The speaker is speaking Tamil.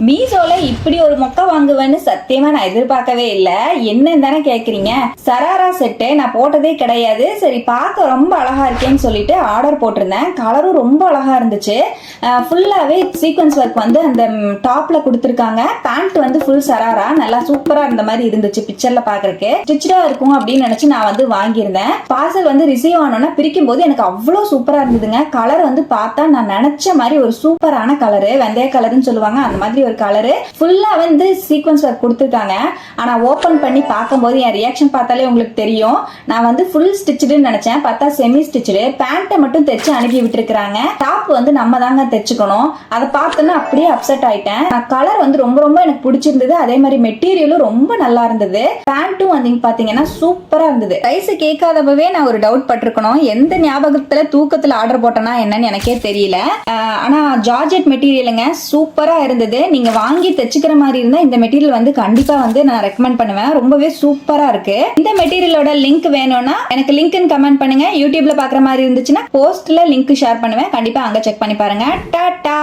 மீஷோல இப்படி ஒரு மொக்க வாங்குவேன்னு சத்தியமா நான் எதிர்பார்க்கவே இல்ல. என்னன்னு தானே கேக்குறீங்க. சராரா செட்டு நான் போட்டதே கிடையாது. சரி பார்க்க ரொம்ப அழகா இருக்கேன்னு சொல்லிட்டு ஆர்டர் போட்டிருந்தேன். கலரும் ரொம்ப அழகா இருந்துச்சு. ஃபுல்லாவே சீக்வன்ஸ் ஒர்க் வந்து அந்த டாப்ல கொடுத்துருக்காங்க. பேண்ட் வந்து ஃபுல் சராரா நல்லா சூப்பரா இருந்த மாதிரி இருந்துச்சு பிக்சர்ல பாக்குறதுக்கு. ஸ்டிச்சடா இருக்கும் அப்படின்னு நினைச்சு நான் வந்து வாங்கியிருந்தேன். பார்சல் வந்து ரிசீவ் ஆனோன்னா பிரிக்கும் போது எனக்கு அவ்வளவு சூப்பரா இருந்ததுங்க. கலர் வந்து பார்த்தா நான் நினைச்ச மாதிரி ஒரு சூப்பரான கலரு, வெந்தய கலர்னு சொல்லுவாங்க அந்த மாதிரி ஒரு கலரு. ஃபுல்லா வந்து சீக்வன்ஸ் ஒர்க் கொடுத்துருக்காங்க. ஆனா ஓபன் பண்ணி பார்க்கும்போது என் ரியாக்ஷன் பார்த்தாலே உங்களுக்கு தெரியும். நான் வந்து ஃபுல் ஸ்டிச்சுடுன்னு நினைச்சேன், பார்த்தா செமி ஸ்டிச்சுடு. பேண்ட்டை மட்டும் தைச்சு அனுப்பி விட்டுருக்காங்க. டாப் வந்து நம்ம தாங்க தைச்சுக்கணும். அதை பார்த்தோன்னா அப்படியே அப்செட் ஆயிட்டேன். கலர் வந்து ரொம்ப ரொம்ப எனக்கு பிடிச்சிருந்தது. அதே மாதிரி மெட்டீரியலும் ரொம்ப நல்லா இருந்தது. பேண்ட்டும் வந்து பாத்தீங்கன்னா சூப்பரா இருந்தது. பிரைஸ் கேட்காதப்பவே நான் ஒரு டவுட் பட்டிருக்கணும். எந்த ஞாபகத்துல தூக்கத்துல ஆர்டர் போட்டேன்னா என்னன்னு எனக்கே தெரியல. ஆனா ஜார்ஜெட் மெட்டீரியலுங்க சூப்பரா இருந்தது. நீங்க வாங்கி தைச்சுக்கிற மாதிரி இருந்தா இந்த மெட்டீரியல் வந்து கண்டிப்பா வந்து நான் ரெக்கமெண்ட் பண்ணுவேன். ரொம்பவே சூப்பரா இருக்கு. இந்த மெட்டீரியலோட லிங்க் வேணும்னா எனக்கு லிங்க்னு கமெண்ட் பண்ணுங்க. யூடியூப்ல பாக்குற மாதிரி இருந்துச்சுன்னா போஸ்ட்ல லிங்க் ஷேர் பண்ணுவேன். கண்டிப்பா அங்க செக் பண்ணி பாருங்க. டாடா.